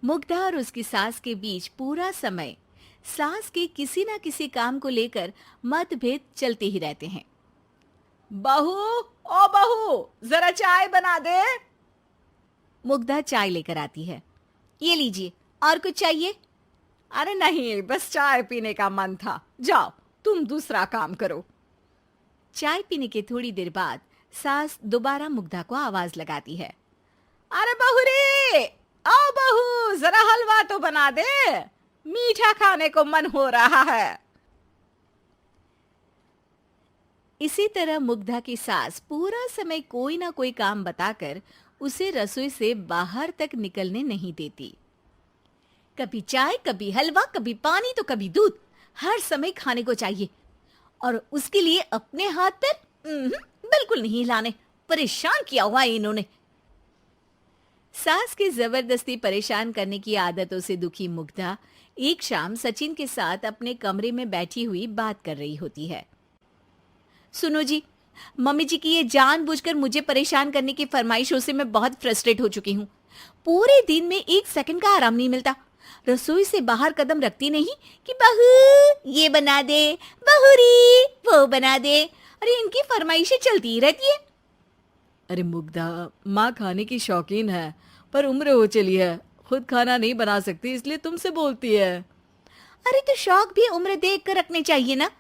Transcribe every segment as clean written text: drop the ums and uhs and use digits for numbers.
मुग्धा और उसकी सास के बीच पूरा समय सास के किसी ना किसी काम को लेकर मतभेद चलते ही रहते हैं। बहू, ओ बहू, जरा चाय बना दे। मुग्धा चाय लेकर आती है। ये लीजिए, और कुछ चाहिए? अरे नहीं, बस चाय पीने का मन था। जाओ, तुम दूसरा काम करो। चाय पीने के थोड़ी देर बाद सास दोबारा मुग्धा को आवाज लगाती है। अरे बहू रे, आओ बहू, जरा हलवा तो बना दे, मीठा खाने को मन हो रहा है। इसी तरह मुग्धा की सास पूरा समय कोई ना कोई काम बताकर उसे रसोई से बाहर तक निकलने नहीं देती। कभी चाय, कभी हलवा, कभी पानी तो कभी दूध, हर समय खाने को चाहिए। और उसके लिए अपने हाथ पैर बिल्कुल नहीं हिलाने। परेशान किया हुआ है इन्होंने। सास की जबरदस्ती परेशान करने की आदतों से दुखी मुग्धा एक शाम सचिन के साथ अपने कमरे में बैठी हुई बात कर रही होती है। सुनो जी, मम्मी जी की ये जानबूझकर मुझे परेशान करने की फरमाइशों से मैं बहुत फ्रस्ट्रेट हो चुकी हूँ। पूरे दिन में एक सेकंड का आराम नहीं मिलता। रसोई से बाहर कदम रखती नहीं कि बहू ये बना दे, बहू री वो बना दे। अरे इनकी फरमाइशें चलती ही रहती है। अरे मुग्धा, माँ खाने की शौकीन है, पर उम्र हो चली है, खुद खाना नहीं बना सकती, इसलिए तुमसे बोलती है। अरे तो शौक भी उम्र देख कर रखने चाहिए ना।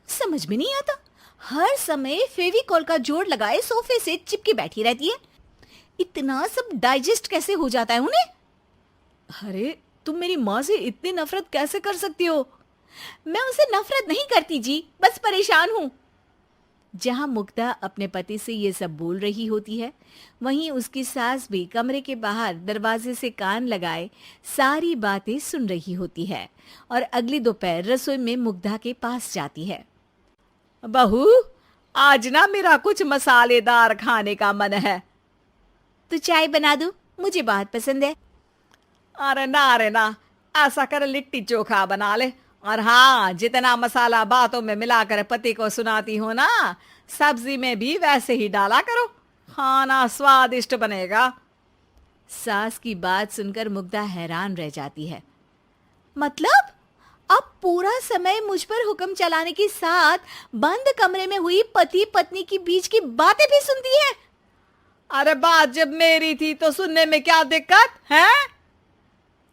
समझ में नहीं आता, हर समय फेविकॉल का जोड़ लगाए सोफे से चिपके बैठी रहती है। इतना सब डाइजेस्ट कैसे हो जाता है उन्हें? अरे तुम मेरी माँ से इतनी नफरत कैसे कर सकती हो? मैं उसे नफरत नहीं करती जी, बस परेशान हूँ। जहां मुग्धा अपने पति से ये सब बोल रही होती है, वहीं उसकी सास भी कमरे के बाहर दरवाजे से कान लगाए सारी बातें सुन रही होती है और अगली दोपहर रसोई में मुग्धा के पास जाती है। बहू, आज ना मेरा कुछ मसालेदार खाने का मन है। तो चाय बना दूं? मुझे बहुत पसंद है। अरे ना, ऐसा कर लिट्टी चोखा बना ले। और हाँ, जितना मसाला बातों में मिलाकर पति को सुनाती हो ना, सब्जी में भी वैसे ही डाला करो, खाना स्वादिष्ट बनेगा। सास की बात सुनकर मुग्धा हैरान रह जाती है। मतलब अब पूरा समय मुझ पर हुक्म चलाने के साथ बंद कमरे में हुई पति पत्नी की बीच की बातें भी सुनती है? अरे बात जब मेरी थी तो सुनने में क्या दिक्कत है?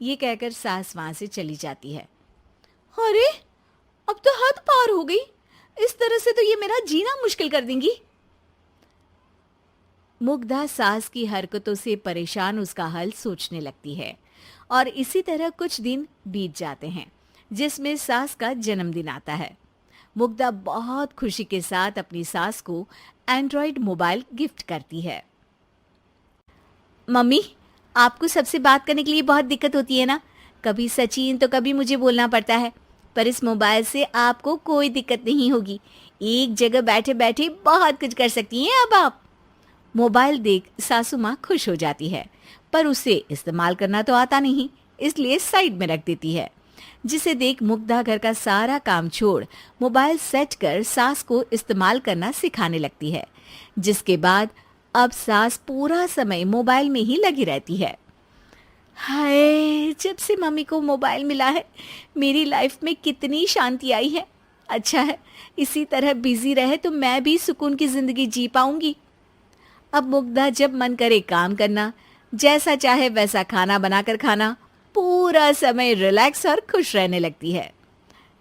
ये कहकर सास वहां से चली जाती है। अरे अब तो हद पार हो गई। इस तरह से तो ये मेरा जीना मुश्किल कर देंगी। मुग्धा सास की हरकतों से परेशान उसका हल सोचने लगती है और इसी तरह कुछ दिन बीत जाते हैं, जिसमें सास का जन्मदिन आता है। मुग्धा बहुत खुशी के साथ अपनी सास को एंड्रॉइड मोबाइल गिफ्ट करती है। मम्मी, आपको सबसे बात करने के लिए बहुत दिक्कत होती है ना? कभी सचिन तो कभी मुझे बोलना पड़ता है, पर इस मोबाइल से आपको कोई दिक्कत नहीं होगी। एक जगह बैठे बैठे बहुत कुछ कर सकती हैं अब आप। मोबाइल देख सासू माँ खुश हो जाती है, पर उसे इस्तेमाल करना तो आता नहीं, इसलिए साइड में रख देती है। जिसे देख मुग्धा घर का सारा काम छोड़ मोबाइल सेट कर सास को इस्तेमाल करना सिखाने लगती है, जिसके बाद अब सास पूरा समय मोबाइल में ही लगी रहती है। हाय, जब से मम्मी को मोबाइल मिला है मेरी लाइफ में कितनी शांति आई है। अच्छा है, इसी तरह बिजी रहे तो मैं भी सुकून की जिंदगी जी पाऊंगी। अब मुग्धा जब मन करे काम करना, जैसा चाहे वैसा खाना बनाकर खाना, पूरा समय रिलैक्स और खुश रहने लगती है।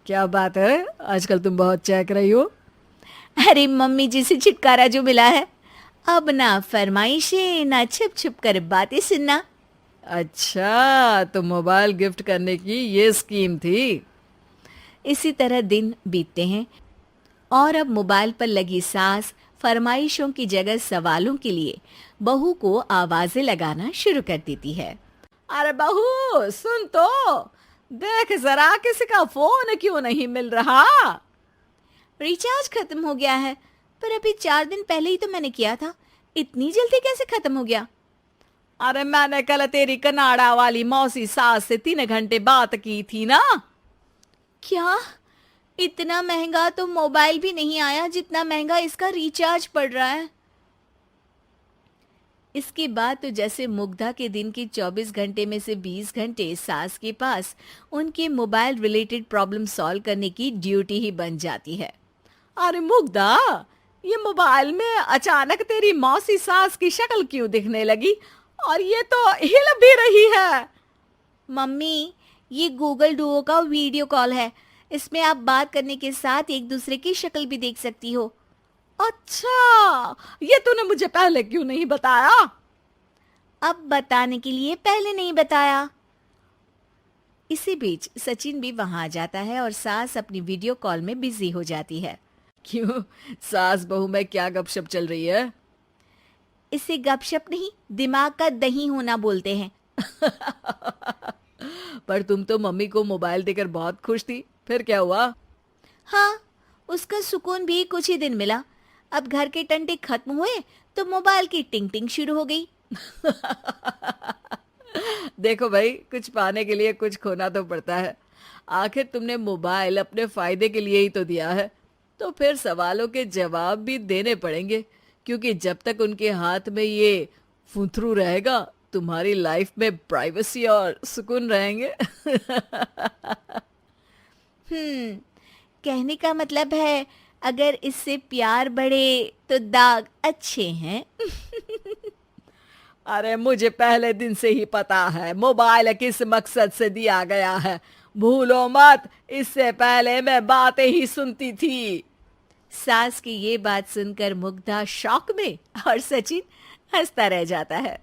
क्या बात है, आजकल तुम बहुत चहक रही हो। अरे मम्मी जी से छुटकारा जो मिला है, अब ना फरमाइशें ना छुप छुप कर बातें सुनना। अच्छा, तो मोबाइल गिफ्ट करने की ये स्कीम थी। इसी तरह दिन बीतते हैं और अब मोबाइल पर लगी सास फरमाइशों की जगह सवालों के लिए बहू को आवाजें लगाना शुरू कर देती है। अरे बहू सुन तो, देख जरा किसी का फोन क्यों नहीं मिल रहा? रिचार्ज खत्म हो गया है, पर अभी 4 दिन पहले ही तो मैंने किया था। इतनी जल्दी कैसे खत्म हो गया? अरे मैंने कल तेरी कनाडा वाली मौसी सास से 3 घंटे बात की थी ना। क्या? इतना महंगा तो मोबाइल भी नहीं आया जितना महंगा इसका रिचार्ज पड़ रहा है। इसके बाद तो जैसे मुग्धा के दिन के 24 घंटे में से 20 घंटे सास के पास उनके मोबाइल रिलेटेड प्रॉब्लम सॉल्व करने की ड्यूटी ही बन जाती है। अरे मुग्धा, ये मोबाइल में अचानक तेरी मौसी सास की शक्ल क्यों दिखने लगी? और ये तो हिल भी रही है। मम्मी, ये गूगल डुओ का वीडियो कॉल है। इसमें आप बात करने के साथ एक दूसरे की शक्ल भी देख सकती हो। अच्छा, ये तूने मुझे पहले क्यों नहीं बताया? अब बताने के लिए पहले नहीं बताया। इसी बीच सचिन भी वहां आ जाता है और सास अपनी वीडियो कॉल में बिजी हो जाती है। क्यों, सास बहू में क्या गपशप चल रही है? इसे गपशप नहीं, दिमाग का दही होना बोलते हैं। पर तुम तो मम्मी को मोबाइल देकर बहुत खुश थी, फिर क्या हुआ? हाँ, उसका सुकून भी कुछ ही दिन मिला। अब घर के टंटे खत्म हुए तो मोबाइल की टिंग टिंग शुरू हो गई। देखो भाई, कुछ पाने के लिए कुछ खोना तो पड़ता है। आखिर तुमने मोबाइल अपने फायदे के लिए ही तो दिया है, तो फिर सवालों के जवाब भी देने पड़ेंगे, क्योंकि जब तक उनके हाथ में ये फुंथरू रहेगा, तुम्हारी लाइफ में प्राइवेसी और सुकून रहेंगे। कहने का मतलब है अगर इससे प्यार बढ़े तो दाग अच्छे हैं। अरे मुझे पहले दिन से ही पता है मोबाइल किस मकसद से दिया गया है। भूलो मत, इससे पहले मैं बातें ही सुनती थी। सास की ये बात सुनकर मुग्धा शॉक में और सचिन हंसता रह जाता है।